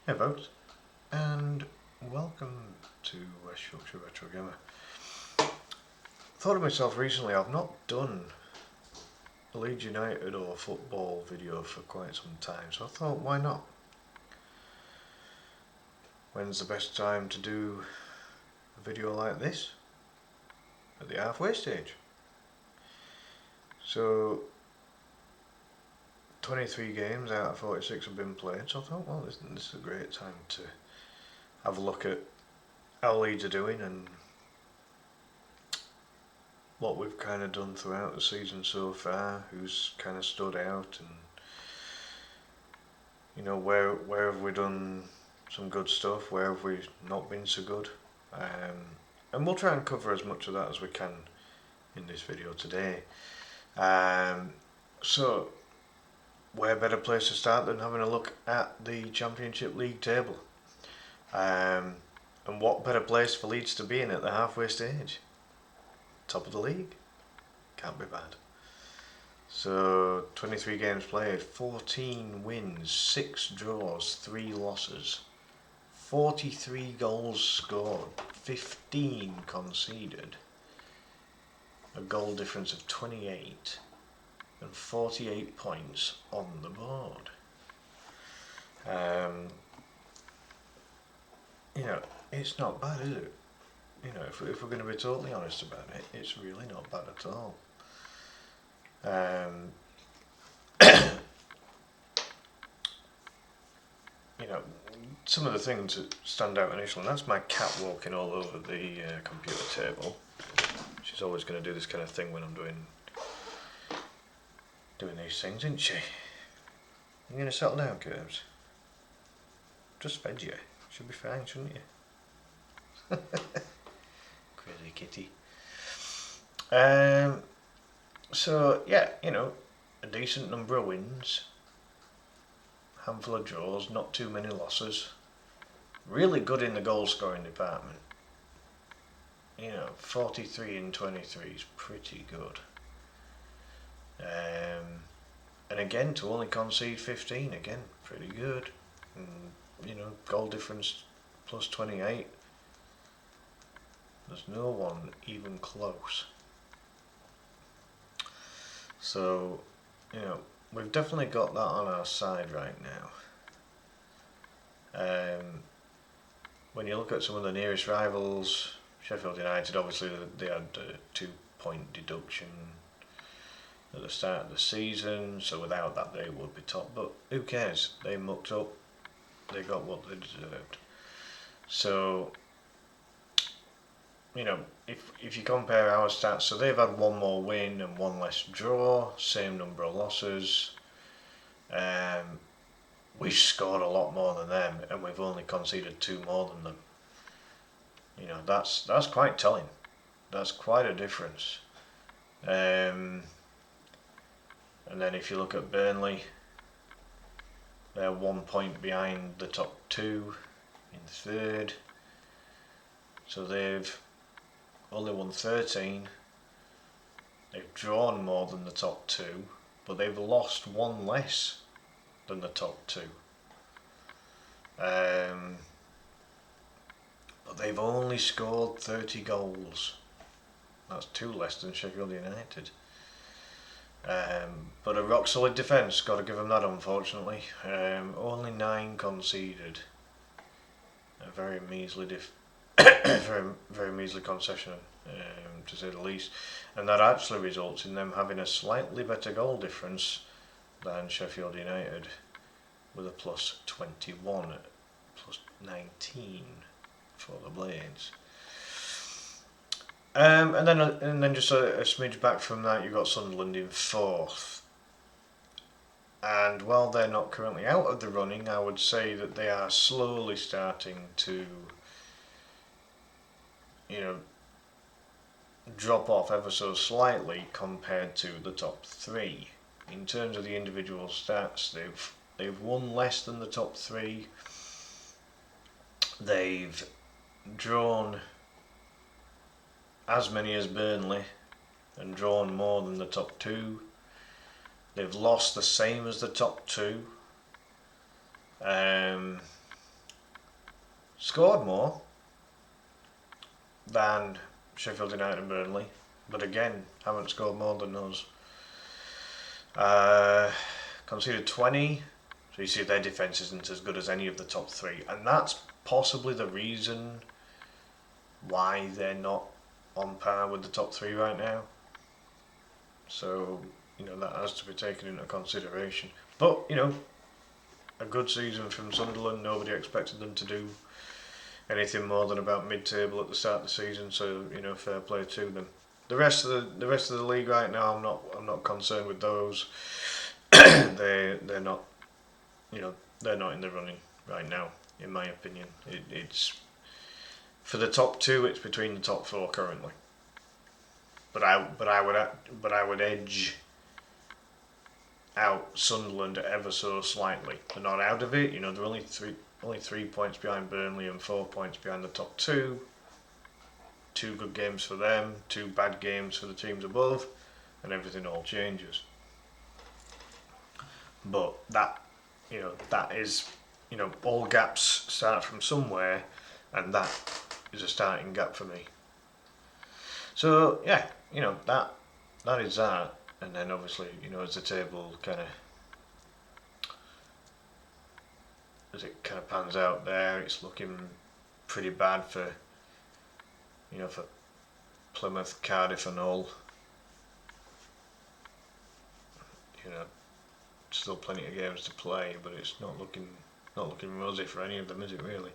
Hey folks, and welcome to West Yorkshire Retro Gamer. Thought of myself recently, I've not done a Leeds United or football video for quite some time, so I thought, why not? When's the best time to do a video like this? At the halfway stage. So 23 games out of 46 have been played, so I thought, well, this is a great time to have a look at how Leeds are doing and what we've kind of done throughout the season so far, who's kind of stood out, and you know, where have we done some good stuff, where have we not been so good, and we'll try and cover as much of that as we can in this video today. So where better place to start than having a look at the Championship League table, and what better place for Leeds to be in at the halfway stage? Top of the league, can't be bad. So 23 games played, 14 wins, 6 draws, 3 losses, 43 goals scored, 15 conceded, a goal difference of 28, and 48 points on the board. You know, it's not bad, is it? You know, if we're going to be totally honest about it, it's really not bad at all. You know, some of the things that stand out initially, and that's my cat walking all over the computer table. She's always going to do this kind of thing when I'm doing these things, isn't she? You going to settle down, Curbs? Just fed you. Should be fine, shouldn't you? Crazy kitty. So yeah, you know, a decent number of wins, handful of draws, not too many losses. Really good in the goal scoring department. You know, 43 and 23 is pretty good. And again, to only concede 15, again, pretty good. And, you know, goal difference plus 28. There's no one even close. So, you know, we've definitely got that on our side right now. When you look at some of the nearest rivals, Sheffield United, obviously they had a 2-point deduction at the start of the season, so without that they would be top, but who cares? They mucked up, they got what they deserved. So, you know, if you compare our stats, so they've had 1 more win and 1 less draw, same number of losses. We've scored a lot more than them, and we've only conceded 2 more than them. You know, that's quite telling. That's quite a difference. And then if you look at Burnley, they're 1 point behind the top 2 in 3rd. So they've only won 13. They've drawn more than the top 2, but they've lost 1 less than the top 2. But they've only scored 30 goals. That's 2 less than Sheffield United. But a rock solid defence, got to give them that, unfortunately. Only 9 conceded. A very measly very measly concession, to say the least, and that actually results in them having a slightly better goal difference than Sheffield United, with a plus 21, plus 19 for the Blades. And then just a smidge back from that, you've got Sunderland in 4th. And while they're not currently out of the running, I would say that they are slowly starting to, you know, drop off ever so slightly compared to the top 3. In terms of the individual stats, they've won less than the top 3. They've drawn as many as Burnley and drawn more than the top 2. They've lost the same as the top 2. scored more than Sheffield United and Burnley, but again, haven't scored more than us. Conceded 20, so you see their defence isn't as good as any of the top three, and that's possibly the reason why they're not on par with the top three right now. So, that has to be taken into consideration. But, a good season from Sunderland. Nobody expected them to do anything more than about mid-table at the start of the season, so, fair play to them. The rest of the league right now, I'm not concerned with those. they're not, they're not in the running right now, in my opinion. It's for the top two. It's between the top four currently. But I would edge out Sunderland ever so slightly. They're not out of it. They're only 3 points behind Burnley and 4 points behind the top two. 2 good games for them, 2 bad games for the teams above, and everything all changes. But that is, all gaps start from somewhere, and that is a starting gap for me. So yeah, that is that, and then obviously, as the table as it pans out there, it's looking pretty bad for Plymouth, Cardiff and Hull. Still plenty of games to play, but it's not looking rosy for any of them, is it really?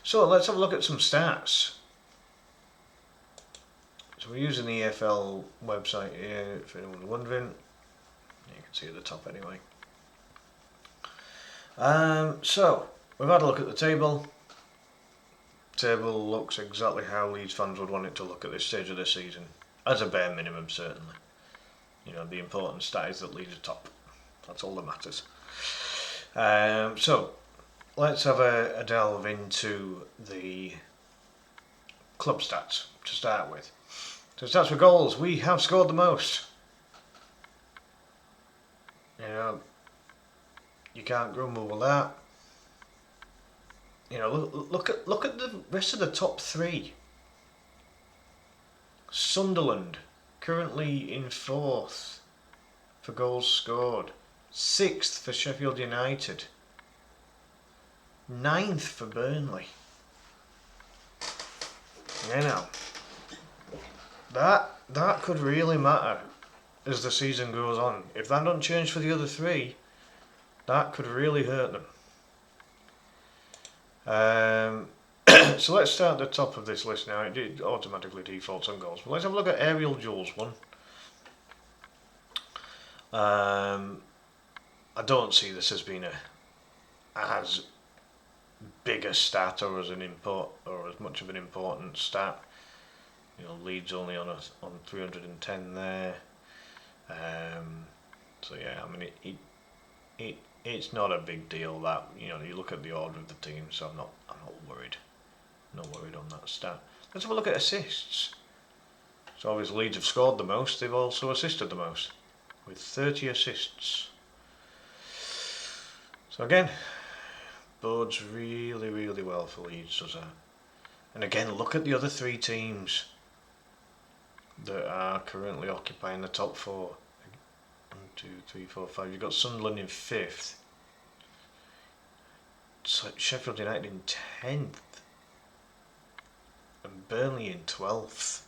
So let's have a look at some stats. So we're using the EFL website here, if anyone's wondering. You can see at the top anyway. So we've had a look at the table. Table looks exactly how Leeds fans would want it to look at this stage of the season, as a bare minimum, certainly. The important stat is that Leeds are top. That's all that matters. So let's have a delve into the club stats to start with. So stats for goals, we have scored the most. You can't grumble with that. Look at the rest of the top three. Sunderland currently in 4th for goals scored, 6th for Sheffield United, 9th for Burnley. That could really matter as the season goes on. If that don't change for the other three, that could really hurt them. So let's start at the top of this list now. It automatically defaults on goals. But let's have a look at aerial duels one. I don't see this as being as big a stat or as much of an important stat. Leeds only on 310 there. So yeah, I mean it's not a big deal that you look at the order of the team, so I'm not worried. Not worried on that stat. Let's have a look at assists. So obviously Leeds have scored the most, they've also assisted the most, with 30 assists. So again, bodes really, really well for Leeds, does that? And again, look at the other 3 teams that are currently occupying the top 4. 1, 2, 3, 4, 5. You've got Sunderland in 5th. Sheffield United in 10th. And Burnley in 12th.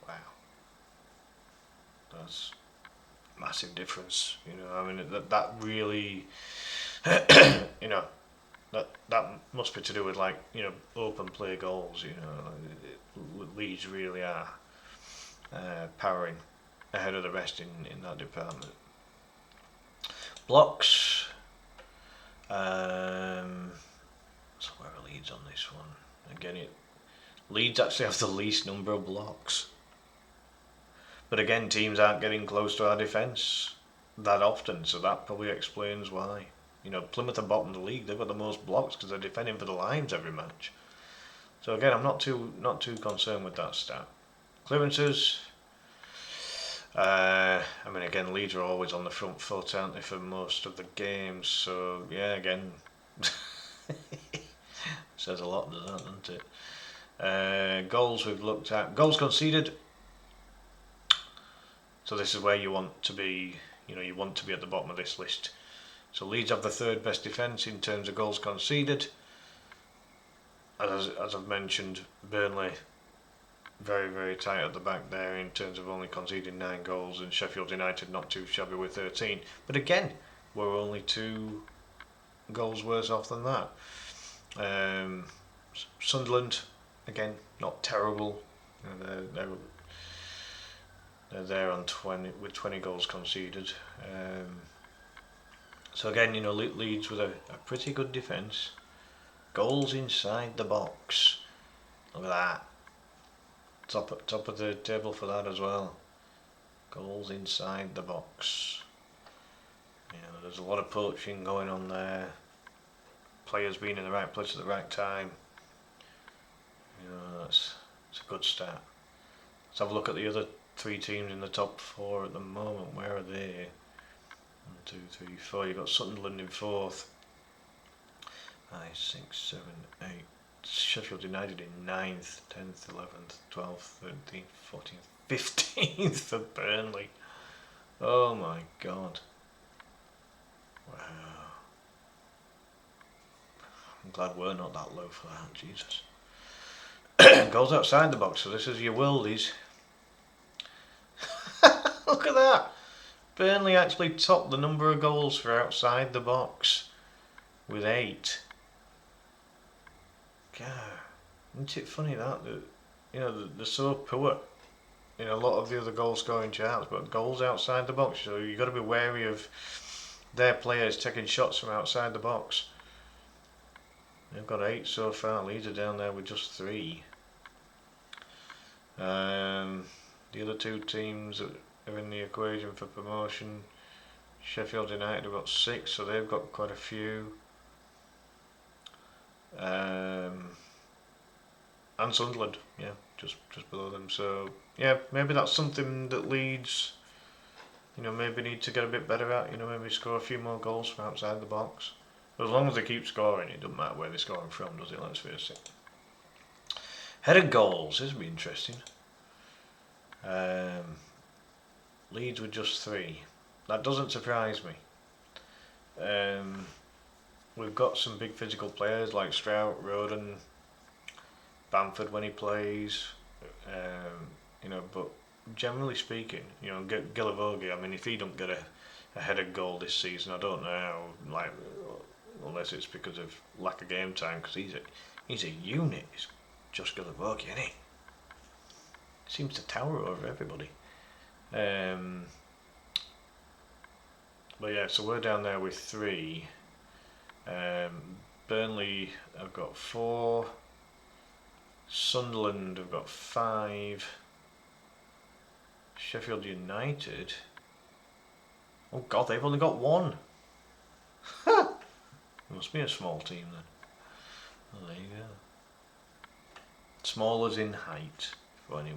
Wow. That's a massive difference. I mean, that really, that must be to do with open play goals. Leeds really are powering ahead of the rest in that department. Blocks. So where are Leeds on this one? Again, Leeds actually have the least number of blocks. But again, teams aren't getting close to our defence that often, so that probably explains why. Plymouth are bottom of the league. They've got the most blocks because they're defending for the Limes every match. So again, I'm not too concerned with that stat. Clearances. I mean, again, Leeds are always on the front foot, aren't they, for most of the games? So yeah, again, Says a lot, doesn't it? Goals we've looked at. Goals conceded. So this is where you want to be. You want to be at the bottom of this list. So Leeds have the third best defence in terms of goals conceded. As I've mentioned, Burnley very, very tight at the back there in terms of only conceding 9 goals, and Sheffield United not too shabby with 13. But again, we're only 2 goals worse off than that. Sunderland, again, not terrible. They're there on 20 goals conceded. So again, Leeds with a pretty good defence. Goals inside the box. Look at that. Top of the table for that as well. Goals inside the box. There's a lot of poaching going on there. Players being in the right place at the right time. It's a good start. Let's have a look at the other 3 teams in the top 4 at the moment. Where are they? 1, 2, 3, 4. You've got Sunderland in 4th. 5, 6, 7, 8. Sheffield United in 9th, 10th, 11th, 12th, 13th, 14th, 15th for Burnley. Oh my god. Wow. I'm glad we're not that low for that, Jesus. Goals outside the box, so this is your worldies. Look at that. Burnley actually topped the number of goals for outside the box with 8. God, isn't it funny that they're so poor in a lot of the other goal scoring charts, but goals outside the box, so you've got to be wary of their players taking shots from outside the box. They've got 8 so far. Leeds are down there with just 3. The other 2 teams that are in the equation for promotion, Sheffield United have got 6, so they've got quite a few. And Sunderland, yeah, just below them. So yeah, maybe that's something that Leeds, maybe need to get a bit better at. Maybe score a few more goals from outside the box. But as long as they keep scoring, it doesn't matter where they're scoring from, does it? Let's face it. Headed goals, this will be interesting. Leeds with just 3. That doesn't surprise me. We've got some big physical players like Strout, Roden, Bamford when he plays, but generally speaking, Gilavogi, I mean, if he don't get a headed goal this season, I don't know how, unless it's because of lack of game time, because he's a unit, he's Josh Gilavogi, isn't he? Seems to tower over everybody. But yeah, so we're down there with 3. Burnley have got 4. Sunderland have got 5. Sheffield United, oh god, they've only got 1. Must be a small team then. Well, there you go. Small as in height, for any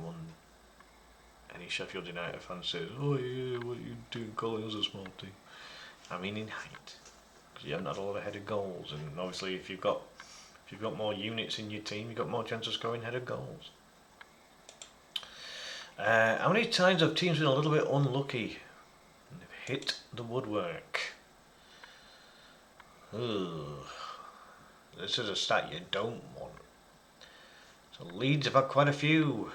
Sheffield United fan says, oh yeah, what are you doing calling us a small team? I mean in height, because you haven't had a lot of headed goals, and obviously if you've got more units in your team, you've got more chance of scoring headed goals. How many times have teams been a little bit unlucky and they've hit the woodwork? Ugh. This is a stat you don't want. So Leeds have had quite a few,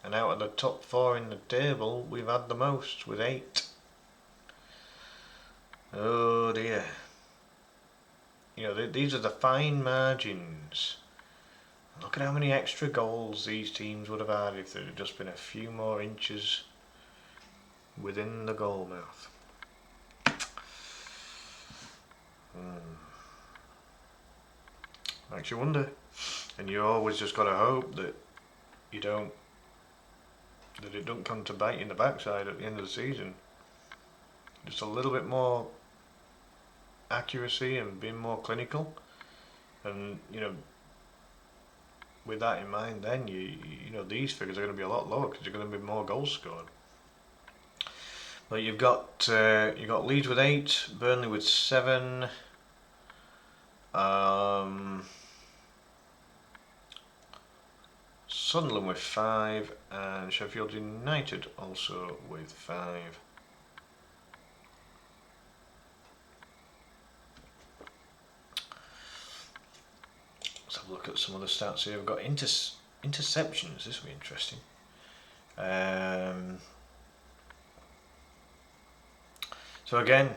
and out of the top 4 in the table, we've had the most with 8. Oh dear. These are the fine margins. Look at how many extra goals these teams would have had if there had just been a few more inches within the goal mouth. Makes you wonder. And you always just got to hope that it don't come to bite you in the backside at the end of the season. Just a little bit more accuracy and being more clinical, and with that in mind, then these figures are going to be a lot lower because you're going to be more goals scored. But you've got Leeds with 8, Burnley with 7, Sunderland with 5, and Sheffield United also with 5. Let's have a look at some of the stats here. We've got interceptions. This will be interesting. So again,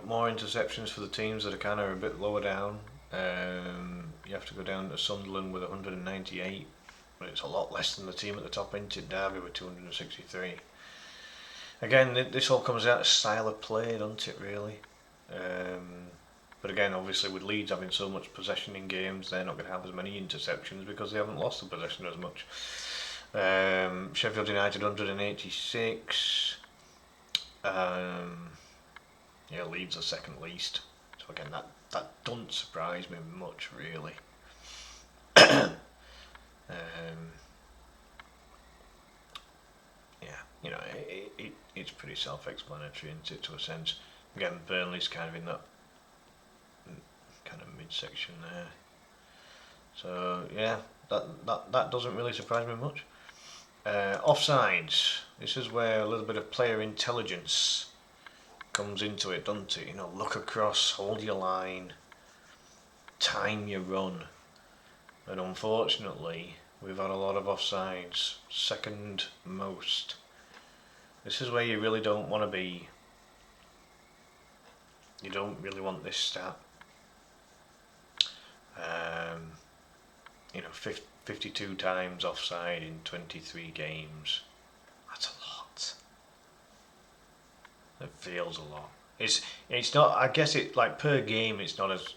more interceptions for the teams that are kind of a bit lower down. You have to go down to Sunderland with 198, but it's a lot less than the team at the top end, Derby with 263. Again, this all comes out of style of play, doesn't it, really? But again, obviously with Leeds having so much possession in games, they're not going to have as many interceptions because they haven't lost the possession as much. Sheffield United 186. Leeds are second least. So again, that doesn't surprise me much, really. It's pretty self-explanatory, isn't it, to a sense. Again, Burnley's kind of in that kind of midsection there. So yeah, that doesn't really surprise me much. Offsides. This is where a little bit of player intelligence comes into it, doesn't it? Look across, hold your line, time your run. And unfortunately, we've had a lot of offsides, second most. This is where you really don't want to be. You don't really want this stat. 52 times offside in 23 games. That's a lot. It feels a lot. It's not. I guess it like per game. It's not as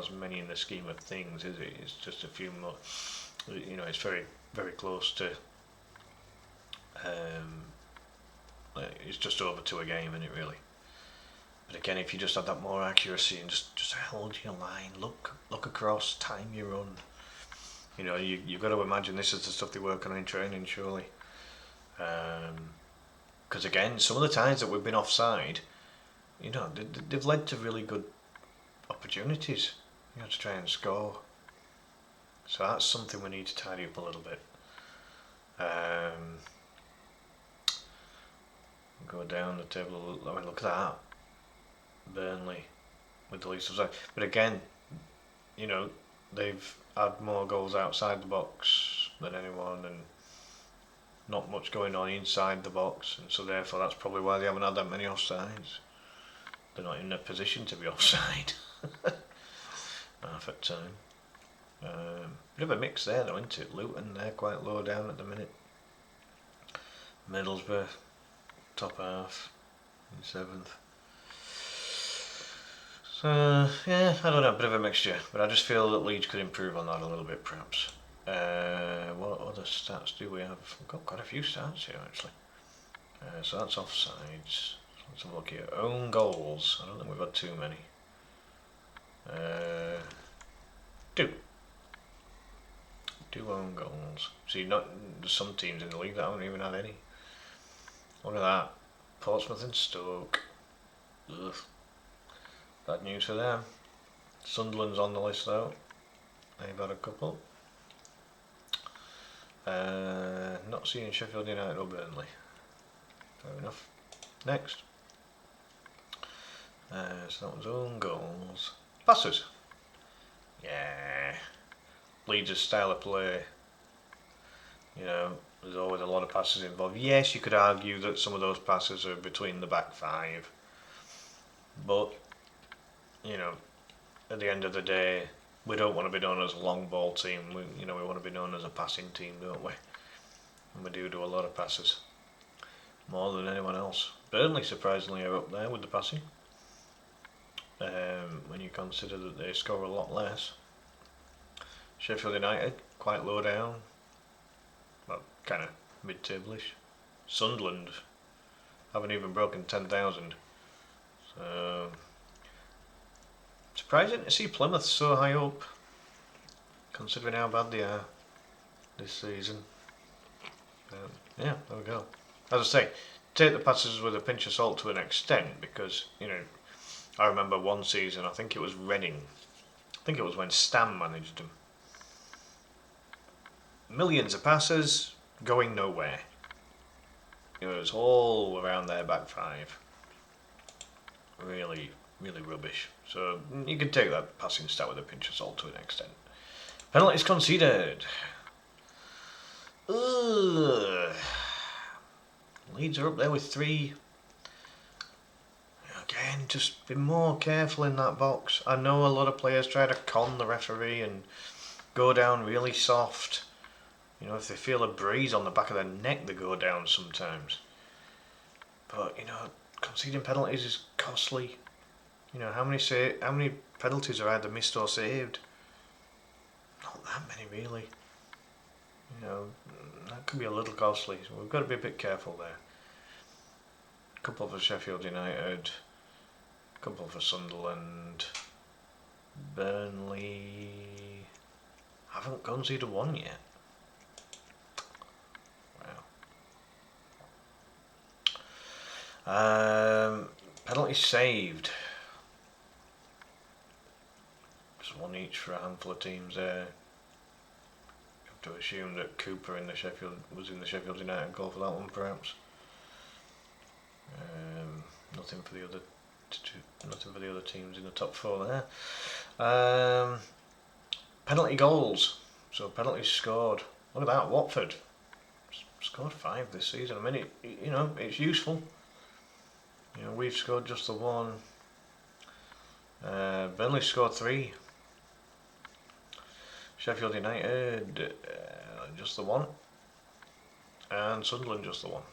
many in the scheme of things, is it? It's just a few more. It's very very close to. It's just over 2 a game, isn't it, really? But again, if you just have that more accuracy and just hold your line, look across, time your run. You've got to imagine this is the stuff they work on in training, surely. Because again, some of the times that we've been offside, they've led to really good opportunities, to try and score. So that's something we need to tidy up a little bit. Go down the table. I mean, look at that. Burnley with the least offside. But again, they've had more goals outside the box than anyone, and not much going on inside the box, and so therefore that's probably why they haven't had that many offsides. They're not in a position to be offside half at time. Bit of a mix there though, isn't it? Luton, they're quite low down at the minute. Middlesbrough, top half, in 7th. So yeah, I don't know, a bit of a mixture, but I just feel that Leeds could improve on that a little bit, perhaps. What other stats do we have? We've got quite a few stats here, actually. So that's offsides. Let's have a look here. Own goals. I don't think we've had too many. 2 own goals. See, there's some teams in the league that haven't even had any. Look at that. Portsmouth and Stoke. Ugh. Bad news for them. Sunderland's on the list though. They've had a couple. Not seeing Sheffield United or Burnley. Fair enough. Next. So that was own goals. Passes. Yeah. Leeds' style of play. There's always a lot of passes involved. Yes, you could argue that some of those passes are between the back 5. But, at the end of the day, we don't want to be known as a long ball team. We want to be known as a passing team, don't we? And we do a lot of passes. More than anyone else. Burnley, surprisingly, are up there with the passing. When you consider that they score a lot less. Sheffield United, quite low down. Well, kind of mid-table-ish. Sunderland haven't even broken 10,000. So, surprising to see Plymouth so high up, considering how bad they are this season. Yeah, there we go. As I say, take the passes with a pinch of salt to an extent, because, I remember one season, I think it was Reading. I think it was when Stam managed them. millions of passes going nowhere. It was all around their back five. Really, really rubbish. So you can take that passing stat with a pinch of salt to an extent. Penalties conceded. Ugh. Leeds are up there with 3. Again, just be more careful in that box. I know a lot of players try to con the referee and go down really soft. You know, if they feel a breeze on the back of their neck, they go down sometimes. But, you know, conceding penalties is costly. You know, how many penalties are either missed or saved? Not that many, really. You know, that could be a little costly, so we've got to be a bit careful there. A couple for Sheffield United, a couple for Sunderland, Burnley. Haven't conceded one yet. Wow. Penalties saved. Just one each for a handful of teams there. To assume that Cooper was in the Sheffield United goal for that one, perhaps. Nothing for the other teams in the top 4 there. Penalty goals. So penalties scored. Look at that, Watford scored 5 this season. I mean, it's useful. You know, we've scored just the one. Burnley scored 3. Sheffield United, just the one, and Sunderland just the one.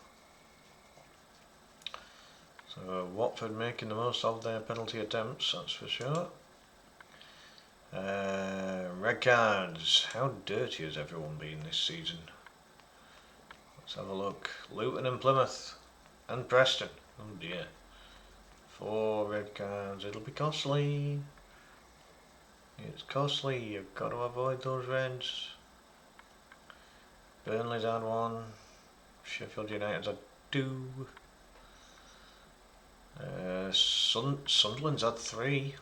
So Watford making the most of their penalty attempts, that's for sure. Red cards. How dirty has everyone been this season? Let's have a look. Luton and Plymouth and Preston. Oh dear. 4 red cards. It'll be costly. It's costly, you've got to avoid those reds. Burnley's had 1. Sheffield United's had 2. Sunderland's had 3.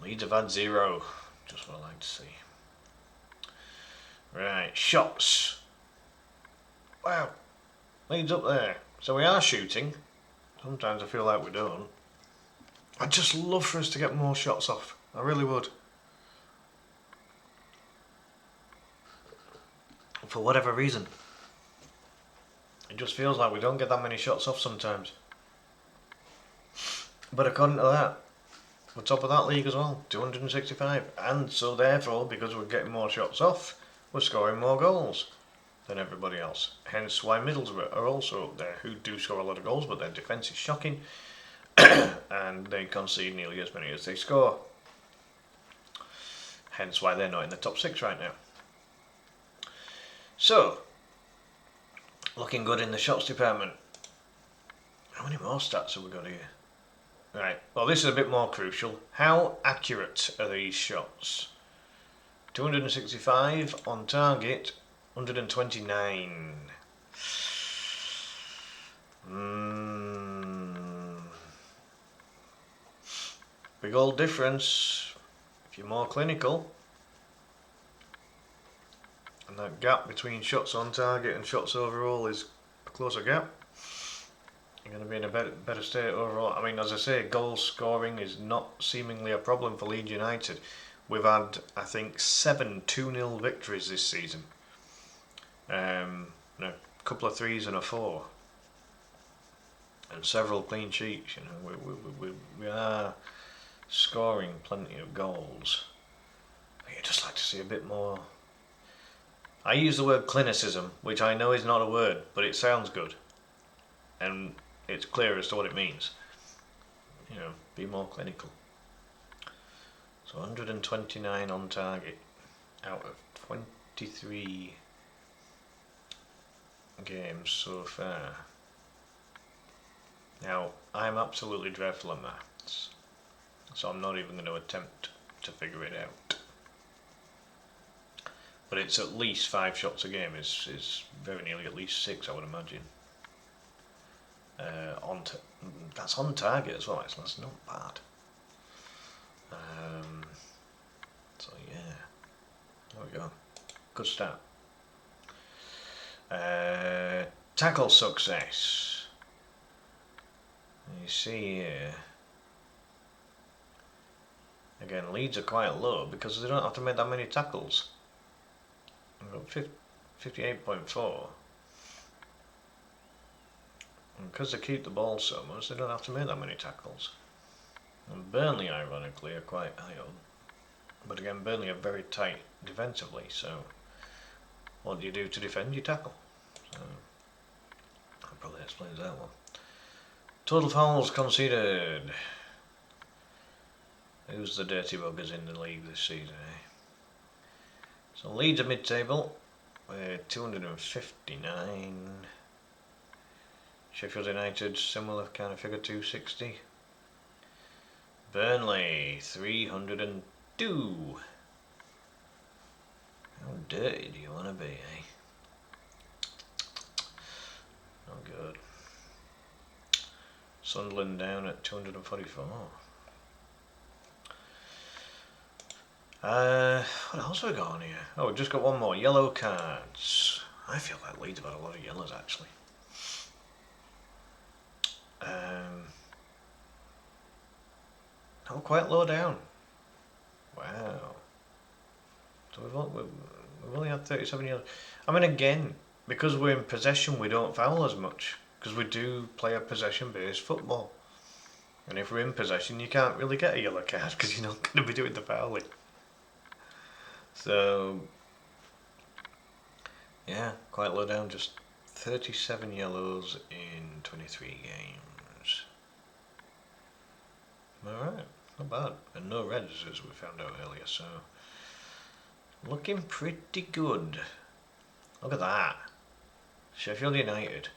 Leeds have had 0. Just what I like to see. Right, shots. Wow, Leeds up there. So we are shooting. Sometimes I feel like we don't. I'd just love for us to get more shots off. I really would. For whatever reason. It just feels like we don't get that many shots off sometimes. But according to that, we're top of that league as well. 265. And so therefore, because we're getting more shots off, we're scoring more goals than everybody else. Hence why Middlesbrough are also up there, who do score a lot of goals, but their defence is shocking. And they concede nearly as many as they score. Hence why they're not in the top 6 right now. So, looking good in the shots department. How many more stats have we got here? Right, well this is a bit more crucial. How accurate are these shots? 265 on target, 129. Big old difference. If you're more clinical, and that gap between shots on target and shots overall is a closer gap, you're going to be in a better state overall. I mean, as I say, goal scoring is not seemingly a problem for Leeds United. We've had, I think, 7 2-0 victories this season. A couple of 3s and a 4. And several clean sheets. You know, we are scoring plenty of goals. You'd just like to see a bit more. I use the word clinicism, which I know is not a word, but it sounds good. And it's clear as to what it means. You know, be more clinical. So 129 on target out of 23 games so far. Now, I'm absolutely dreadful at maths, so I'm not even going to attempt to figure it out. But it's at least 5 shots a game, is very nearly at least 6, I would imagine. That's on target as well, actually. That's not bad. So yeah. There we go. Good start. Tackle success. You see here. Again, Leeds are quite low because they don't have to make that many tackles. We've got 58.4. And because they keep the ball so much, they don't have to make that many tackles. And Burnley, ironically, are quite high up. But again, Burnley are very tight defensively, so what do you do to defend? You tackle. So that probably explains that one. Total fouls conceded. Who's the dirty buggers in the league this season, eh? So Leeds are mid-table with 259. Sheffield United, similar kind of figure, 260. Burnley, 302. How dirty do you want to be, eh? Not good. Sunderland down at 244. What else have we got on here? Oh, we've just got one more. Yellow cards. I feel like Leeds have had a lot of yellows, actually. Oh, quite low down. Wow. So we've only had 37 yellows. I mean, again, because we're in possession, we don't foul as much. Because we do play a possession-based football. And if we're in possession, you can't really get a yellow card because you're not going to be doing the fouling. So, yeah, quite low down, just 37 yellows in 23 games. Alright, not bad. And no reds, as we found out earlier, so looking pretty good. Look at that. Sheffield United,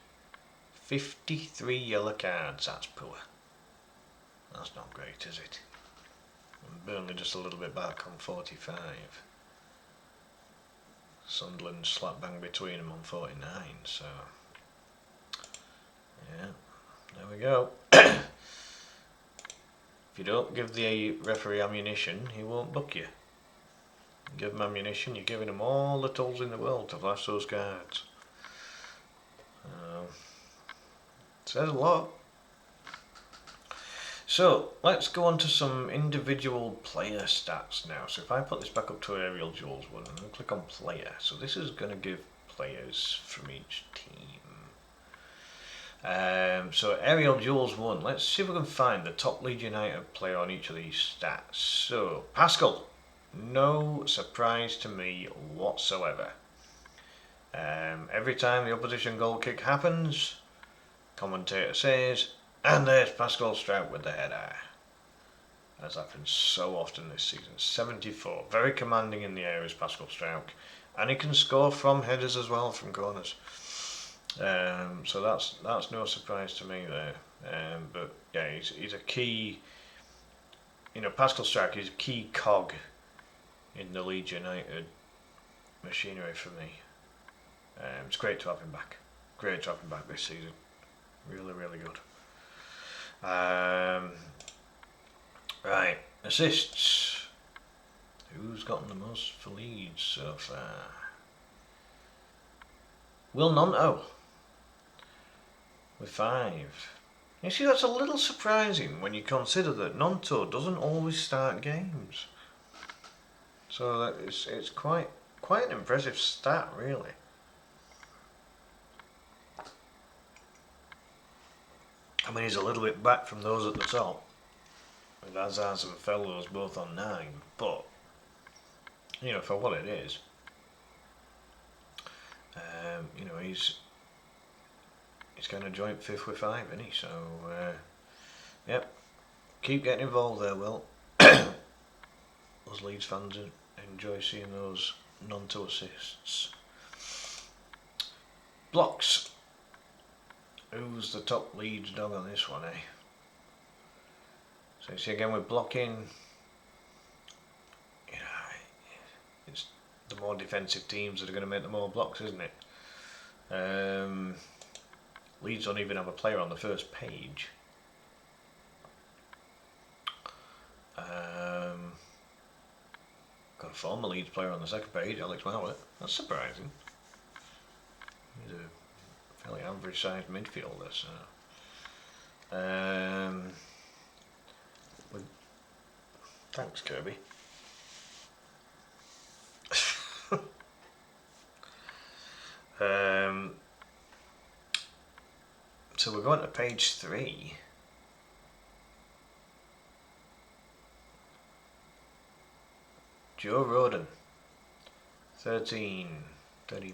53 yellow cards, that's poor. That's not great, is it? And Burnley just a little bit back on 45. Sunderland slap bang between them on 49, so yeah, there we go. If you don't give the referee ammunition, he won't book you. Give him ammunition, you're giving him all the tools in the world to flash those cards. Says a lot. So, let's go on to some individual player stats now. So if I put this back up to Aerial Duels 1 and click on player, so this is going to give players from each team. So Aerial Duels 1, let's see if we can find the top Leeds United player on each of these stats. So, Pascal, no surprise to me whatsoever. Every time the opposition goal kick happens, commentator says, and there's Pascal Strout with the header. That's happened so often this season. 74. Very commanding in the air is Pascal Strout. And he can score from headers as well, from corners. So that's no surprise to me there. But yeah, he's a key, Pascal Strout is a key cog in the Leeds United machinery for me. It's great to have him back. Great to have him back this season. Really, really good. Right, assists. Who's gotten the most for Leeds so far? Will Nonto with 5. You see, that's a little surprising when you consider that Nonto doesn't always start games. So that it's quite an impressive stat, really. I mean, he's a little bit back from those at the top, with Azaz and Fellows both on 9, but, for what it is, he's kind of joint 5th with 5, isn't he? So, yep, keep getting involved there, Will. Those Leeds fans enjoy seeing those Nonto assists. Blocks. Who's the top Leeds dog on this one, eh? So you see again with blocking, it's the more defensive teams that are going to make the more blocks, isn't it? Leeds don't even have a player on the first page. God, a former Leeds player on the second page, Alex Marwick. That's surprising. He's a fairly average-sized midfielder, so. Thanks, Kirby. So we're going to page 3. Joe Rodon, 13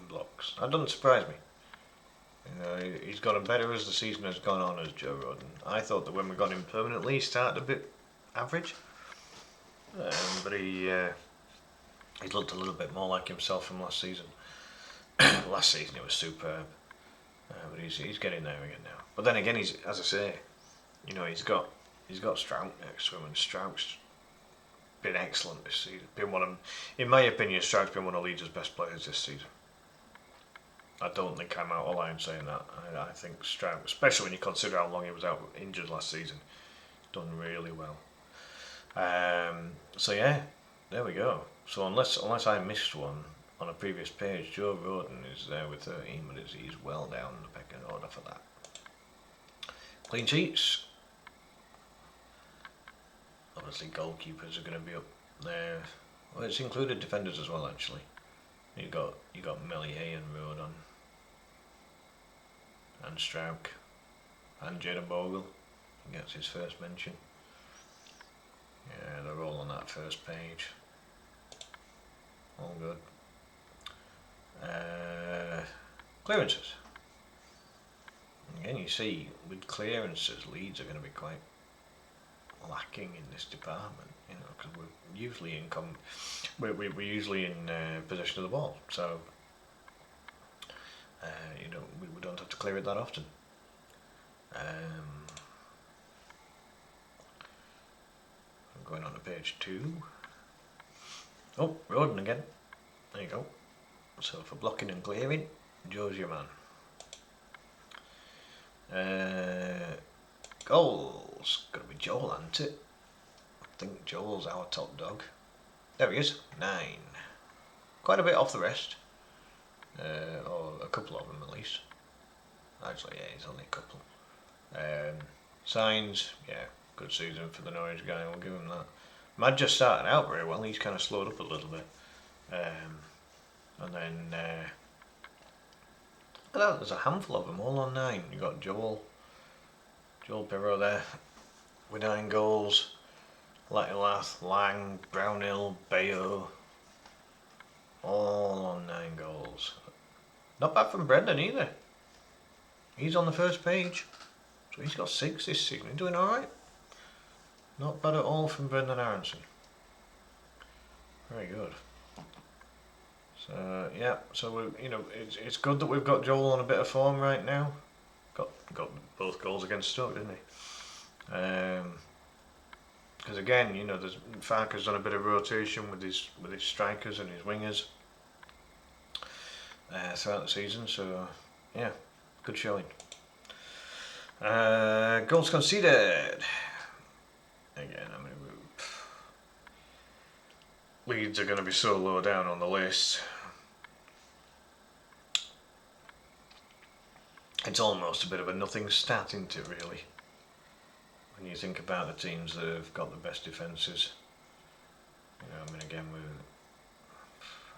blocks. That doesn't surprise me. You know, he's gotten better as the season has gone on as Joe Rodon. I thought that when we got him permanently, he started a bit average, but he's looked a little bit more like himself from last season. Last season he was superb, but he's getting there again now. But then again, he's, as I say, you know, he's got Strout next to him, and Strout's been excellent this season. Been one of, in my opinion, Strout's been one of Leeds' best players this season. I don't think I'm out of line saying that. I think Strout, especially when you consider how long he was out injured last season, done really well. So yeah, there we go. So unless I missed one on a previous page, Joe Rodon is there with 13, but he's well down the pecking order for that. Clean sheets. Obviously goalkeepers are going to be up there. Well, it's included defenders as well, actually. You got Melier and Rodon, and Strauch, and Jaden Bogle. He gets his first mention. Yeah, they're all on that first page. All good. Clearances. Again, you see, with clearances, Leeds are going to be quite lacking in this department, you know, because we're usually we're usually in possession of the ball, so you know, we don't have to clear it that often. I'm going on to page 2. Oh, Rodon again. There you go. So for blocking and clearing, Joe's your man. Goals. Gotta be Joel, hasn't it? I think Joel's our top dog. There he is, 9. Quite a bit off the rest. Or a couple of them at least. Actually, yeah, he's only a couple. Signs, yeah, good season for the Norwich guy, we'll give him that. Mad just started out very well, he's kind of slowed up a little bit. And then, there's a handful of them, all on 9. You got Joel Pirro there with 9 goals. Latilath, Lang, Brownhill, Bayo, all on 9 goals. Not bad from Brendan either. He's on the first page, so he's got 6 this season. He's doing alright. Not bad at all from Brendan Aronson. Very good. So yeah, so we, you know, it's good that we've got Joel on a bit of form right now. Got both goals against Stoke, didn't he? Because again, you know, Farke's done a bit of rotation with his strikers and his wingers throughout the season. So yeah, good showing. Goals conceded. Again, I mean, Leeds are going to be so low down on the list. It's almost a bit of a nothing stat, isn't it, really? When you think about the teams that have got the best defences. You know, I mean, again,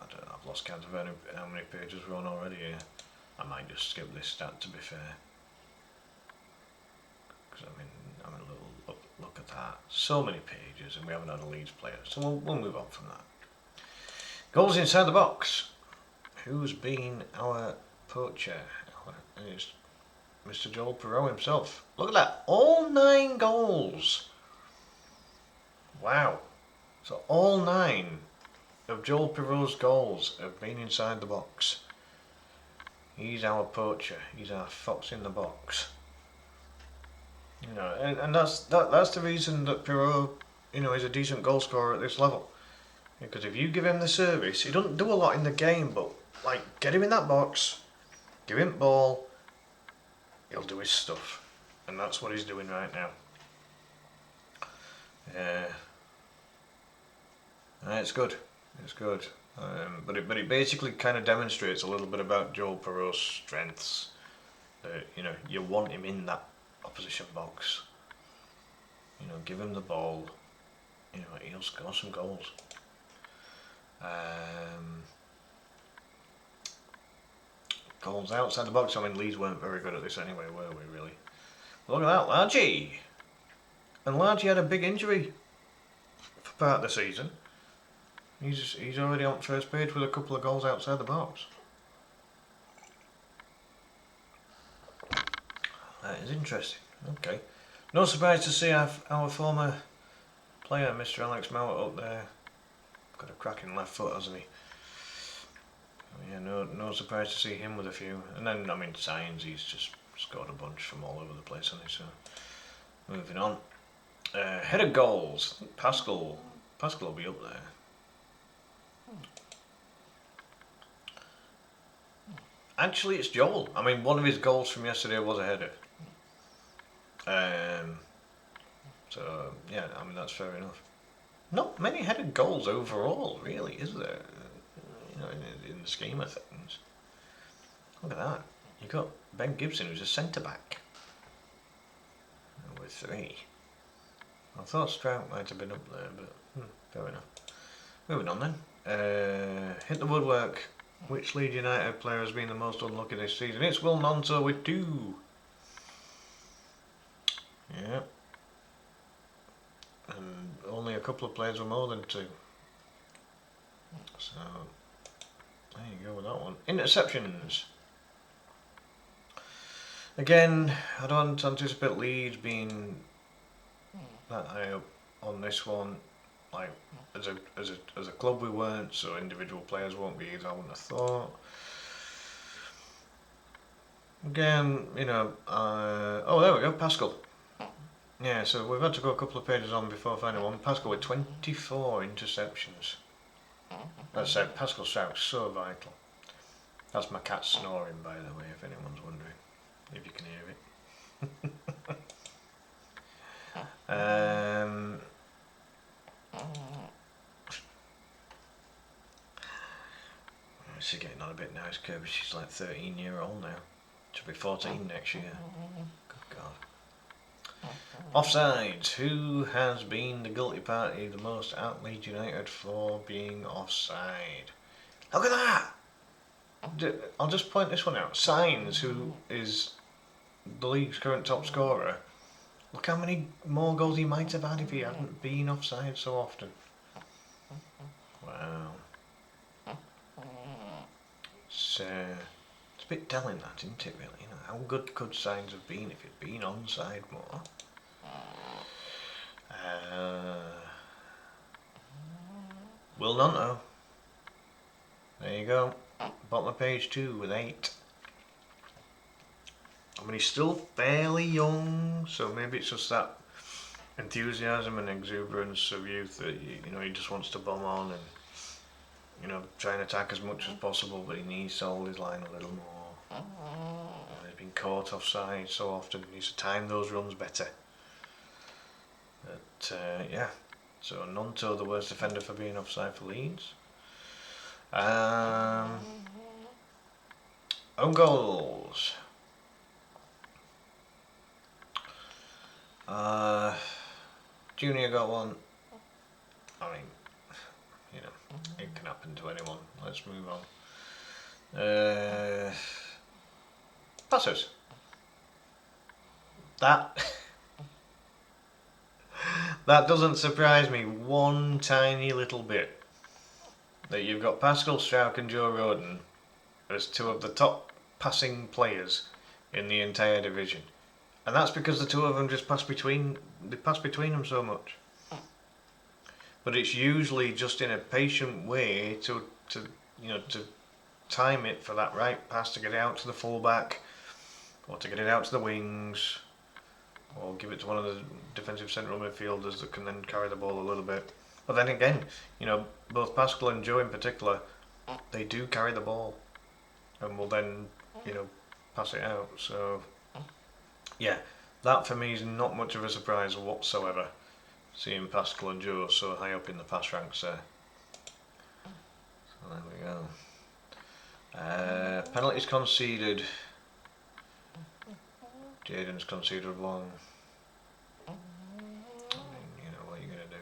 I don't know, I've lost count of how many pages we're on already here. I might just skip this stat, to be fair. Because, I mean, having a little look at that. So many pages, and we haven't had a Leeds player. So we'll move on from that. Goals inside the box. Who's been our poacher? It's Mr. Joel Pirro himself. Look at that, all 9 goals. Wow. So all 9 of Joel Pirro's goals have been inside the box. He's our poacher. He's our fox in the box. You know, and that's the reason that Pirro, you know, is a decent goal scorer at this level. Because if you give him the service, he doesn't do a lot in the game, but like, get him in that box, give him the ball, he'll do his stuff. And that's what he's doing right now. It's good. It's good. But it basically kind of demonstrates a little bit about Joel Perreault's strengths. You want him in that opposition box. Give him the ball. He'll score some goals. Goals outside the box. I mean, Leeds weren't very good at this anyway, were we, really? Look at that, Largy! And Largy had a big injury for part of the season. He's already on first page with a couple of goals outside the box. That is interesting. Okay. No surprise to see our former player, Mr. Alex Mowat, up there. Got a cracking left foot, hasn't he? Yeah, no surprise to see him with a few. And then, I mean, Signs, he's just scored a bunch from all over the place, hasn't he? So, moving on. Headed goals. Pascal will be up there. Actually, it's Joel. I mean, one of his goals from yesterday was a header. So, yeah, I mean, that's fair enough. Not many headed goals overall, really, is there? In the scheme of things. Look at that. You've got Ben Gibson, who's a centre-back. With 3. I thought Strout might have been up there, but fair enough. Moving on then. Hit the woodwork. Which Leeds United player has been the most unlucky this season? It's Will Nonto with 2. Yeah. And only a couple of players were more than 2. So, there you go with that one. Interceptions. Again, I don't anticipate Leeds being that high up on this one. Like, as a club we weren't, so individual players won't be either, I wouldn't have thought. Again, oh, there we go, Pascal. Yeah, so we've had to go a couple of pages on before finding one. Pascal with 24 interceptions. That's it, Pascal Strout's so vital. That's my cat snoring, by the way, if anyone's wondering, if you can hear it. She's getting on a bit now, it's Kirby. She's like 13-year-old now. She'll be 14 next year. Good God. Offsides. Who has been the guilty party the most at Leeds United for being offside? Look at that! I'll just point this one out. Signs, who is the league's current top scorer. Look how many more goals he might have had if he hadn't been offside so often. Wow. It's a bit telling, that, isn't it, really? How good could Signs have been if he'd been onside more? Will Nonto. There you go. Bottom of page 2 with 8. I mean, he's still fairly young, so maybe it's just that enthusiasm and exuberance of youth that he just wants to bomb on and try and attack as much as possible, but he needs to hold his line a little more. He's been caught offside so often, he needs to time those runs better. But yeah, so Nonto, the worst defender for being offside for Leeds. Own goals. Junior got one. I mean, it can happen to anyone. Let's move on. Passes. That doesn't surprise me one tiny little bit. That you've got Pascal Struijk and Joe Rodon as 2 of the top passing players in the entire division. And that's because the 2 of them just pass between them so much. But it's usually just in a patient way to time it for that right pass to get it out to the fullback, or to get it out to the wings, or give it to one of the defensive central midfielders that can then carry the ball a little bit. But then again, both Pascal and Joe in particular, they do carry the ball and will then, pass it out. So, yeah, that for me is not much of a surprise whatsoever, seeing Pascal and Joe so high up in the pass ranks there. there we go. Penalties conceded. Jaden's conceded one. I mean, you know, what are you going to do?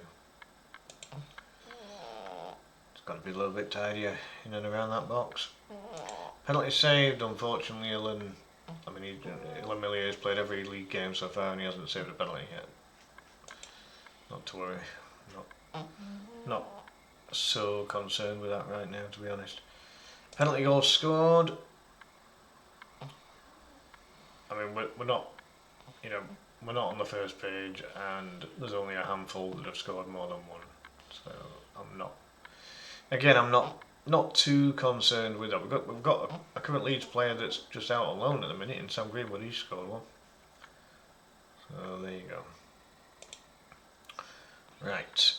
It's got to be a little bit tidier in and around that box. Penalty saved, unfortunately. Ilan Millier's played every league game so far and he hasn't saved a penalty yet. Not to worry. Not so concerned with that right now, to be honest. Penalty goal scored. I mean, we're not, you know, we're not on the first page, and there's only a handful that have scored more than one. So I'm not too concerned with that. We've got a current Leeds player that's just out on loan at the minute, in Sam Greenwood. He's scored one. So there you go. Right.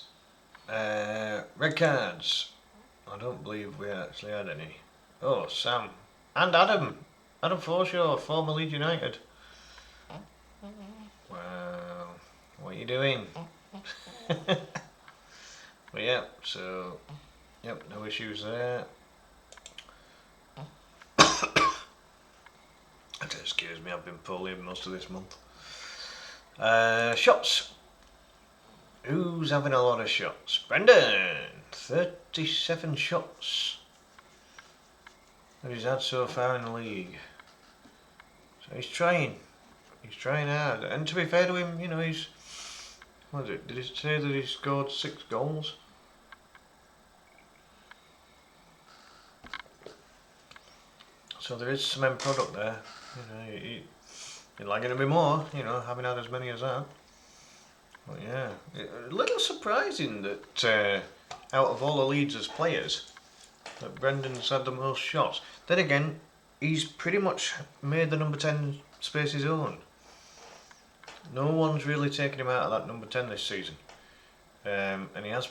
Red cards. I don't believe we actually had any. Oh, Sam and Adam Forshaw, former Leeds United. Wow, what are you doing? But yeah, so yep, no issues there. Excuse me, I've been poorly most of this month. Shots. Who's having a lot of shots? Brendan, 37 shots that he's had so far in the league. So he's trying hard. And to be fair to him, you know, he's, what is it? Did he say that he scored 6 goals? So there is some end product there. You know, you'd like it to be more, you know, having had as many as that. But yeah, a little surprising that out of all the Leeds' players, that Brendan's had the most shots. Then again, he's pretty much made the number 10 space his own. No one's really taken him out of that number 10 this season. And he has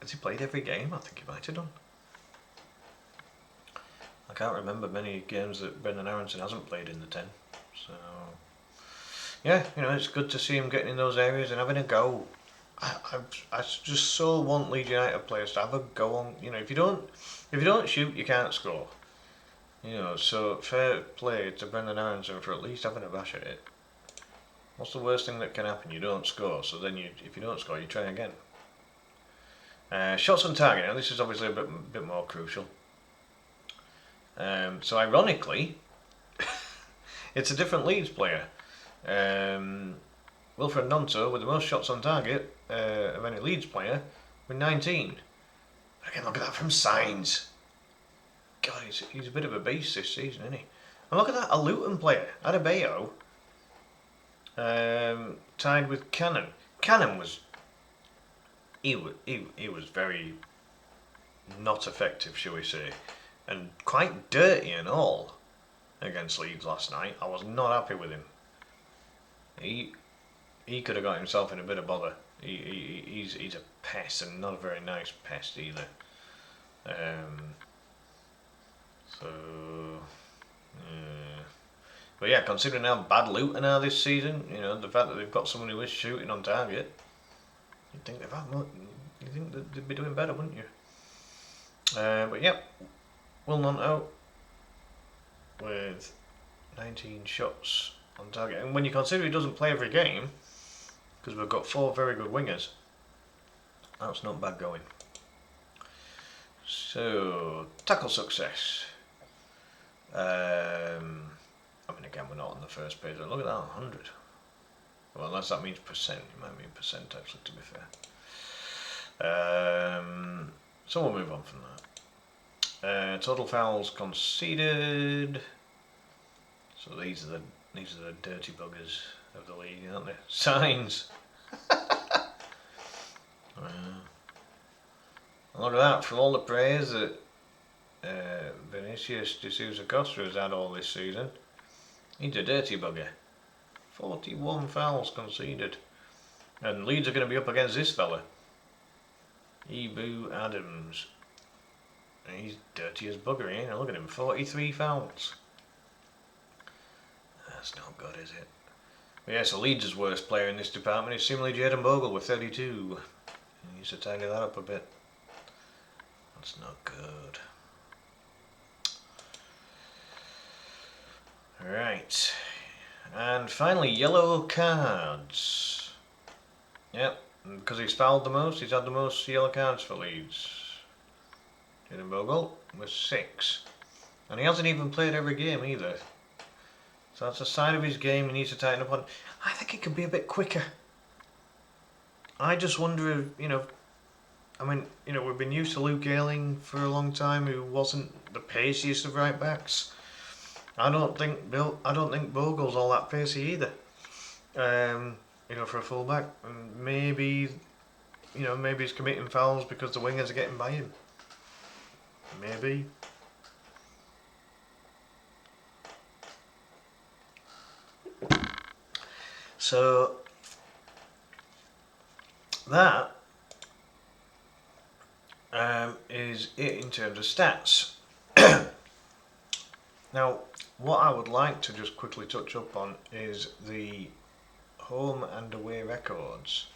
he played every game? I think he might have done. I can't remember many games that Brendan Aronson hasn't played in the 10. So yeah, you know, it's good to see him getting in those areas and having a go. I just so want Leeds United players to have a go on. You know, if you don't shoot, you can't score. You know, so fair play to Brendan Aronson for at least having a bash at it. What's the worst thing that can happen? You don't score. So then if you don't score, you try again. Shots on target. Now this is obviously a bit more crucial. So ironically, it's a different Leeds player. Wilfred Nonto with the most shots on target of any Leeds player with 19. Again, look at that from Signs. God, he's a bit of a beast this season, isn't he? And look at that, a Luton player, Adebayo, tied with Cannon. Cannon was he was very not effective, shall we say, and quite dirty and all against Leeds last night. I was not happy with him. He could have got himself in a bit of bother. He's a pest, and not a very nice pest either. But yeah, considering how bad Luton are this season, you know, the fact that they've got someone who is shooting on target, you'd think they'd be doing better, wouldn't you? But yeah, Will Nonto with 19 shots on target, and when you consider he doesn't play every game, because we've got 4 very good wingers, that's not bad going. So tackle success. I mean, again, we're not on the first page. Look at that, 100. Well, unless that means percent, it might mean percent actually, to be fair. So we'll move on from that. Total fouls conceded. So these are the dirty buggers of the league, aren't they? Signs. Look at that, for all the praise that Vinicius de Sousa Costa has had all this season, he's a dirty bugger. 41 fouls conceded. And Leeds are going to be up against this fella, Ibu Adams. And he's dirty as bugger, ain't he? Look at him, 43 fouls. That's not good, is it? But yeah, so Leeds' worst player in this department is seemingly Jaden Bogle with 32. He needs to tidy that up a bit. That's not good. Right. And finally, yellow cards. Yep, because he's fouled the most, he's had the most yellow cards for Leeds. Jaden Bogle with 6. And he hasn't even played every game either. So that's a sign of his game he needs to tighten up on. I think it could be a bit quicker. I just wonder if, we've been used to Luke Ayling for a long time, who wasn't the paciest of right backs. I don't think Bogle's all that pacey either. For a full back, and maybe he's committing fouls because the wingers are getting by him. Maybe. So that is it in terms of stats. Now, what I would like to just quickly touch up on is the home and away records.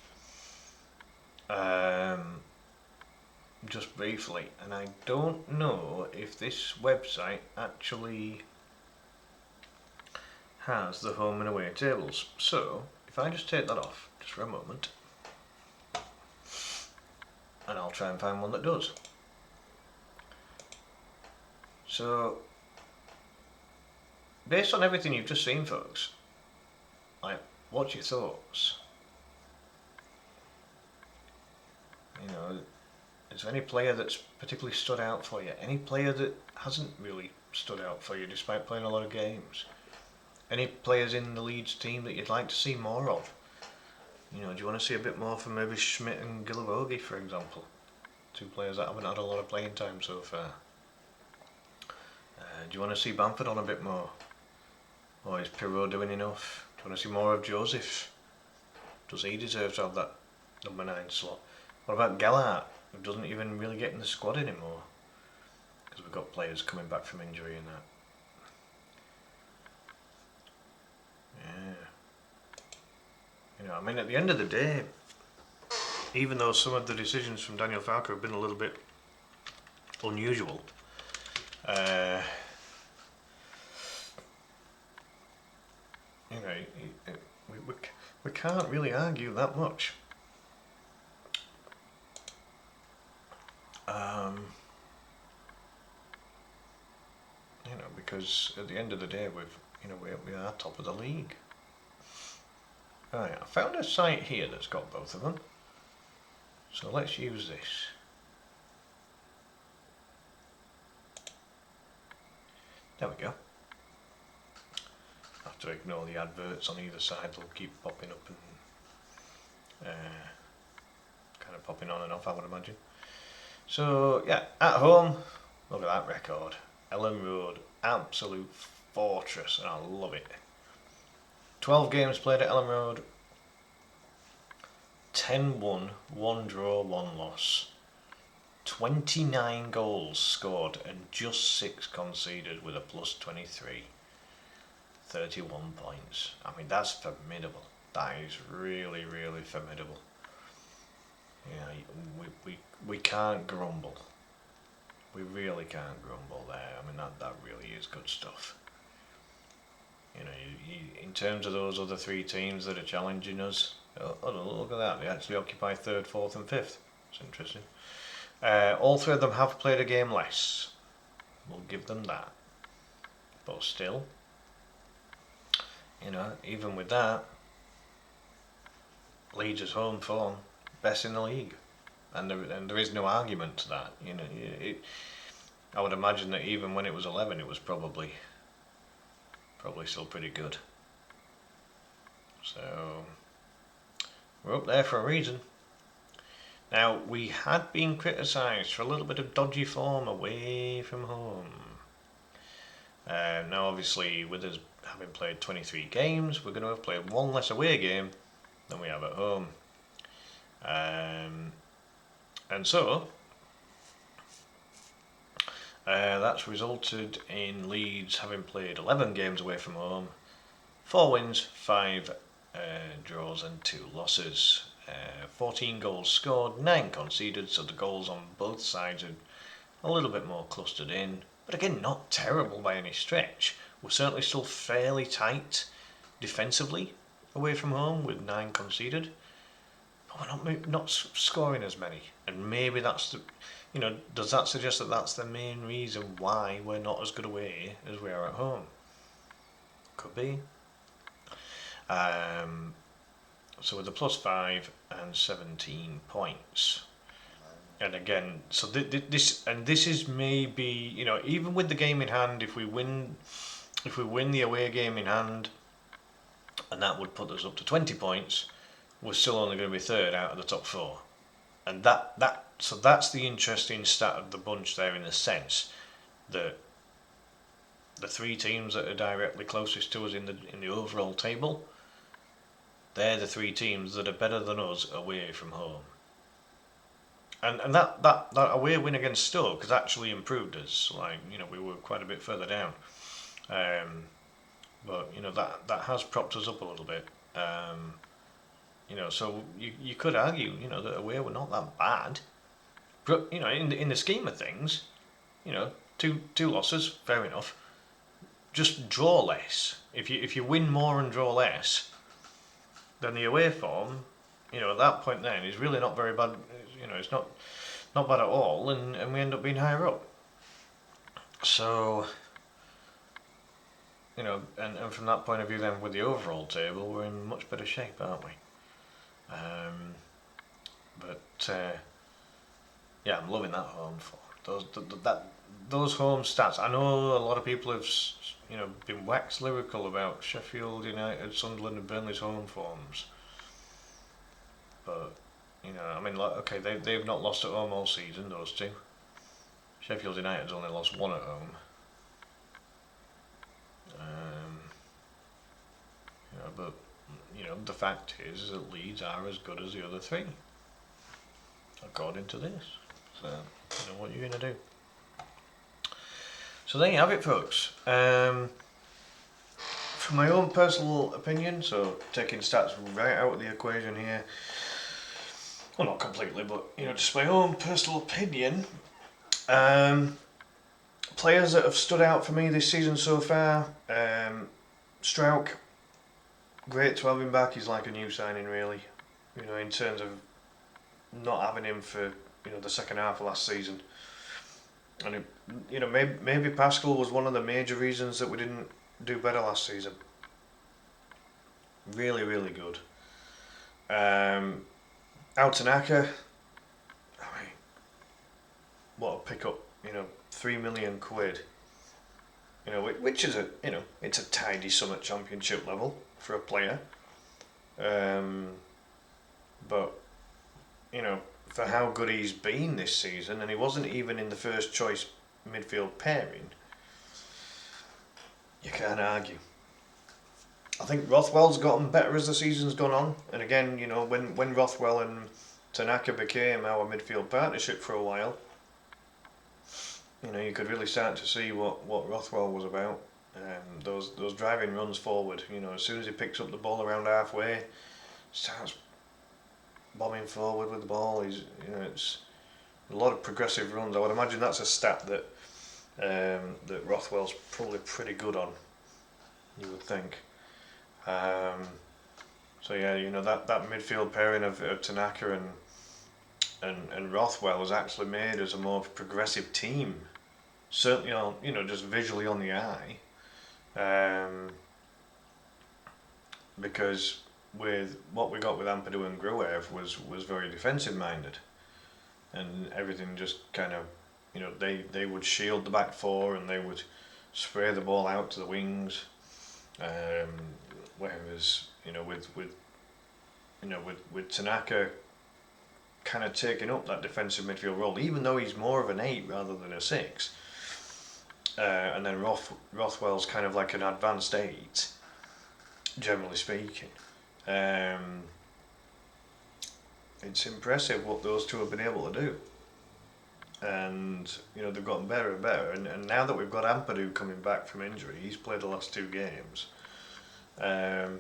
Just briefly, and I don't know if this website actually has the home and away tables. So, if I just take that off, just for a moment, and I'll try and find one that does. So, based on everything you've just seen, folks, what's your thoughts? Is there any player that's particularly stood out for you? Any player that hasn't really stood out for you despite playing a lot of games? Any players in the Leeds team that you'd like to see more of? Do you want to see a bit more from maybe Schmidt and Gilavogi, for example? 2 players that haven't had a lot of playing time so far. Do you want to see Bamford on a bit more? Or is Pirot doing enough? Do you want to see more of Joseph? Does he deserve to have that number 9 slot? What about Gallart, who doesn't even really get in the squad anymore? Because we've got players coming back from injury and that. Yeah. At the end of the day, even though some of the decisions from Daniel Farke have been a little bit unusual, we can't really argue that much. Because at the end of the day, we are top of the league. Right, I found a site here that's got both of them. So let's use this. There we go. I have to ignore the adverts on either side, they'll keep popping up and kind of popping on and off, I would imagine. So yeah, at home, look at that record. Ellen Road, absolute fortress, and I love it. 12 games played at Ellen Road, 10 won, 1 draw, 1 loss. 29 goals scored and just 6 conceded with a plus 23. 31 points. That's formidable. That is really, really formidable. We can't grumble. We really can't grumble there. That really is good stuff. In terms of those other 3 teams that are challenging us, look at that, they actually occupy 3rd, 4th and 5th. It's interesting. All 3 of them have played a game less. We'll give them that. But still, even with that, Leeds' home form, best in the league. And there is no argument to that. I would imagine that even when it was 11, it was probably still pretty good. So we're up there for a reason. Now, we had been criticised for a little bit of dodgy form away from home. Now, obviously, with us having played 23 games, we're going to have played 1 less away game than we have at home. And so, that's resulted in Leeds having played 11 games away from home, 4 wins, 5 draws and 2 losses. 14 goals scored, 9 conceded, so the goals on both sides a little bit more clustered in, but again, not terrible by any stretch. We're certainly still fairly tight defensively away from home with 9 conceded, but we're not scoring as many. And maybe that's the, does that suggest that that's the main reason why we're not as good away as we are at home? Could be. So with the +5 and 17 points, and again, so this is maybe, even with the game in hand, if we win the away game in hand, and that would put us up to 20 points, we're still only going to be third out of the top 4, and so that's the interesting stat of the bunch there, in the sense that the 3 teams that are directly closest to us in the overall table, they're the 3 teams that are better than us away from home. And that away win against Stoke has actually improved us. We were quite a bit further down, but that has propped us up a little bit. So you could argue, that away we're not that bad, but in the scheme of things, two losses, fair enough. Just draw less. If you win more and draw less, then the away form, at that point then is really not very bad. It's not bad at all, and we end up being higher up. So, and from that point of view then, with the overall table, we're in much better shape, aren't we? Yeah, I'm loving that home form. Those home stats. I know a lot of people have, been waxed lyrical about Sheffield United, Sunderland, and Burnley's home forms. But okay, they've not lost at home all season, those two. Sheffield United's only lost 1 at home. But the fact is that Leeds are as good as the other 3, according to this. So, what are you going to do? So there you have it, folks. From my own personal opinion, so taking stats right out of the equation here, well, not completely, but just my own personal opinion, players that have stood out for me this season so far, Strauch, great to have him back. He's like a new signing, really, in terms of not having him for the second half of last season. And maybe Pascal was one of the major reasons that we didn't do better last season. Really, really good. Altanaka, what a pickup, £3 million, which is it's a tidy sum at Championship level for a player. But, for how good he's been this season, and he wasn't even in the first choice midfield pairing, you can't argue. I think Rothwell's gotten better as the season's gone on, and again, when Rothwell and Tanaka became our midfield partnership for a while, you could really start to see what Rothwell was about. Those driving runs forward, as soon as he picks up the ball around halfway, starts bombing forward with the ball. It's a lot of progressive runs. I would imagine that's a stat that Rothwell's probably pretty good on, you would think. So yeah, that midfield pairing of Tanaka and Rothwell has actually made us a more progressive team. Certainly on, just visually on the eye. Because with what we got with Ampadu and Gruev was very defensive minded, and everything just kind of, they would shield the back 4 and they would spray the ball out to the wings. Whereas with Tanaka kind of taking up that defensive midfield role, even though he's more of an 8 rather than a 6, and then Rothwell's kind of like an advanced 8, generally speaking. It's impressive what those two have been able to do, and they've gotten better and better, and now that we've got Ampadu coming back from injury, he's played the last 2 games. There's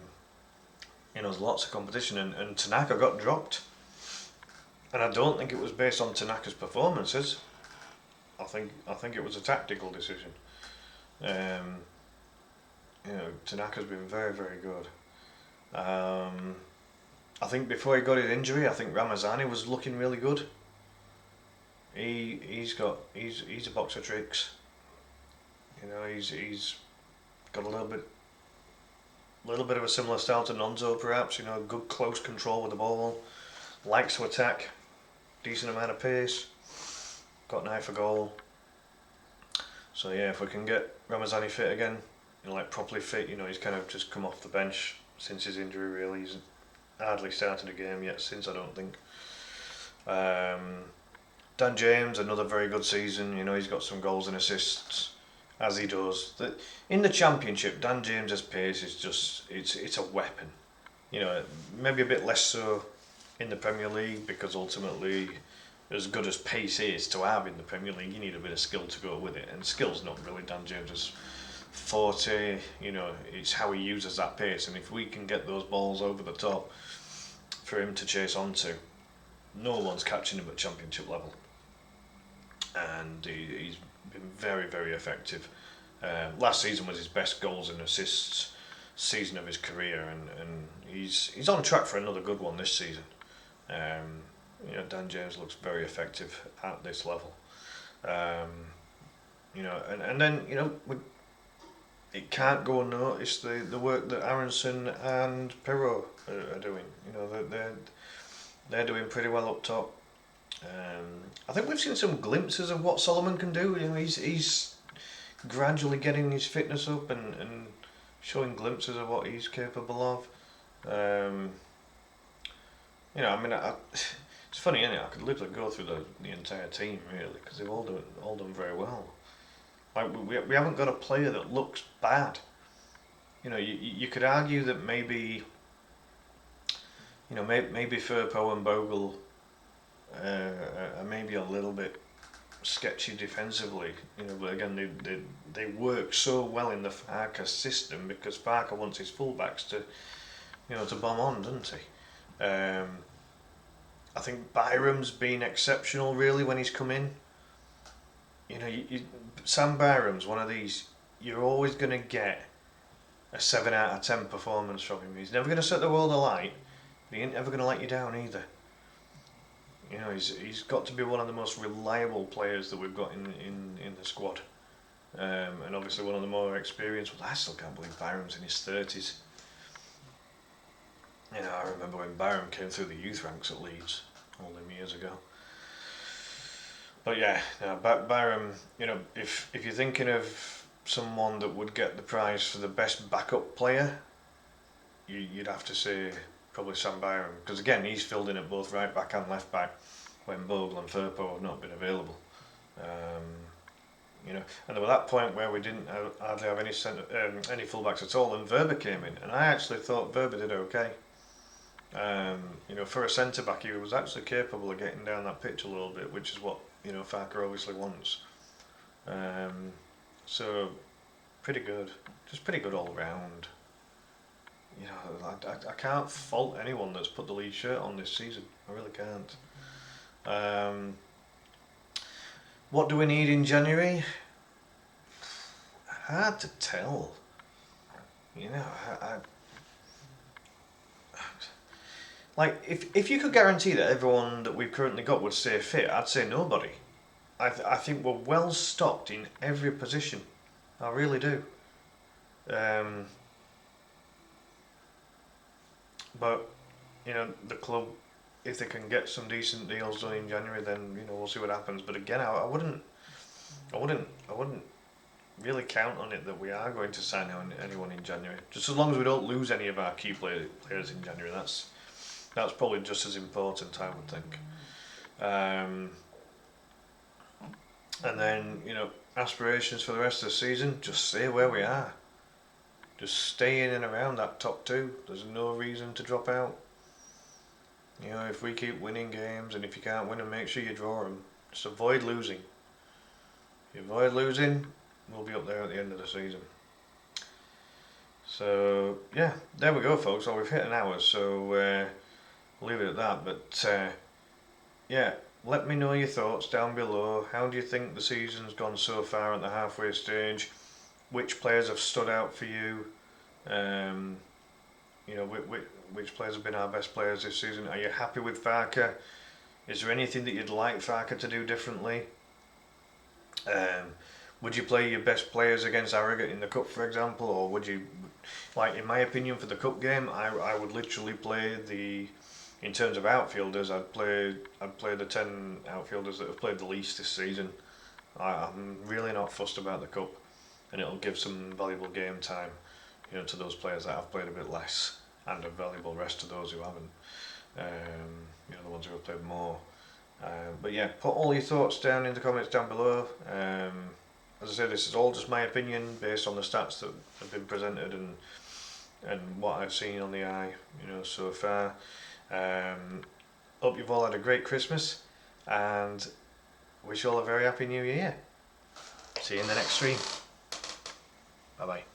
lots of competition, and Tanaka got dropped, and I don't think it was based on Tanaka's performances. I think it was a tactical decision. Um, Tanaka's been very very good. Um, I think before he got his injury, I think Ramazani was looking really good. He's a box of tricks. He's got a little bit of a similar style to Nonzo perhaps. Good close control with the ball, likes to attack, decent amount of pace, got an eye for goal. So yeah, if we can get Ramazani fit again, like properly fit, he's kind of just come off the bench since his injury. Really, he's hardly started a game yet since, I don't think. Dan James, another very good season. He's got some goals and assists, as he does. In the Championship, Dan James's pace is it's a weapon. Maybe a bit less so in the Premier League, because ultimately, as good as pace is to have in the Premier League, you need a bit of skill to go with it, and skill's not really Dan James's forte. It's how he uses that pace, and if we can get those balls over the top for him to chase onto, no one's catching him at Championship level, and he's been very very effective. Last season was his best goals and assists season of his career, and he's on track for another good one this season. Dan James looks very effective at this level. And then it can't go unnoticed the work that Aronson and Perot are doing. They're doing pretty well up top. I think we've seen some glimpses of what Solomon can do. He's gradually getting his fitness up and showing glimpses of what he's capable of. It's funny, isn't it? I could literally go through the entire team really, because they've all done very well. Like we haven't got a player that looks bad. You could argue that maybe Firpo and Bogle are maybe a little bit sketchy defensively. But again, they work so well in the Farke system, because Farke wants his fullbacks to bomb on, doesn't he? I think Byram's been exceptional really when he's come in. Sam Byram's one of these, you're always going to get a 7 out of 10 performance from him. He's never going to set the world alight, but he ain't ever going to let you down either. He's got to be one of the most reliable players that we've got in the squad. And obviously one of the more experienced ones. I still can't believe Byram's in his 30s. I remember when Byram came through the youth ranks at Leeds all them years ago. But yeah, Byram, if you're thinking of someone that would get the prize for the best backup player, you'd have to say probably Sam Byram, because again, he's filled in at both right back and left back when Bogle and Firpo have not been available. And there was that point where we didn't hardly have any fullbacks at all, and Verba came in, and I actually thought Verba did okay. For a centre back, he was actually capable of getting down that pitch a little bit, which is what Farke obviously wants. So pretty good, just pretty good all round. I can't fault anyone that's put the Leeds shirt on this season. I really can't. What do we need in January? Hard to tell. Like, if you could guarantee that everyone that we've currently got would stay fit, I'd say nobody. I think we're well stocked in every position. I really do. But the club, if they can get some decent deals done in January, then we'll see what happens. But again, I wouldn't really count on it that we are going to sign anyone in January. Just as long as we don't lose any of our key players in January, that's probably just as important, I would think. And then aspirations for the rest of the season, just stay where we are. Just stay in and around that top two. There's no reason to drop out. If we keep winning games, and if you can't win them, make sure you draw them. Just avoid losing. If you avoid losing, we'll be up there at the end of the season. So yeah, there we go, folks. Well, we've hit an hour, so we'll leave it at that. But yeah, let me know your thoughts down below. How do you think the season's gone so far at the halfway stage? Which players have stood out for you? Um, you know, which players have been our best players this season? Are you happy with Farke? Is there anything that you'd like Farke to do differently? Um, would you play your best players against Harrogate in the cup, for example, or would you, like in my opinion, for the cup game, I would literally play the, in terms of outfielders, I'd play the 10 outfielders that have played the least this season. I'm really not fussed about the cup, and it'll give some valuable game time, you know, to those players that have played a bit less, and a valuable rest to those who haven't. You know, the ones who have played more. But yeah, put all your thoughts down in the comments down below. As I said, this is all just my opinion based on the stats that have been presented and what I've seen on the eye, you know, so far. Hope you've all had a great Christmas, and wish you all a very happy New Year. See you in the next stream. Bye bye.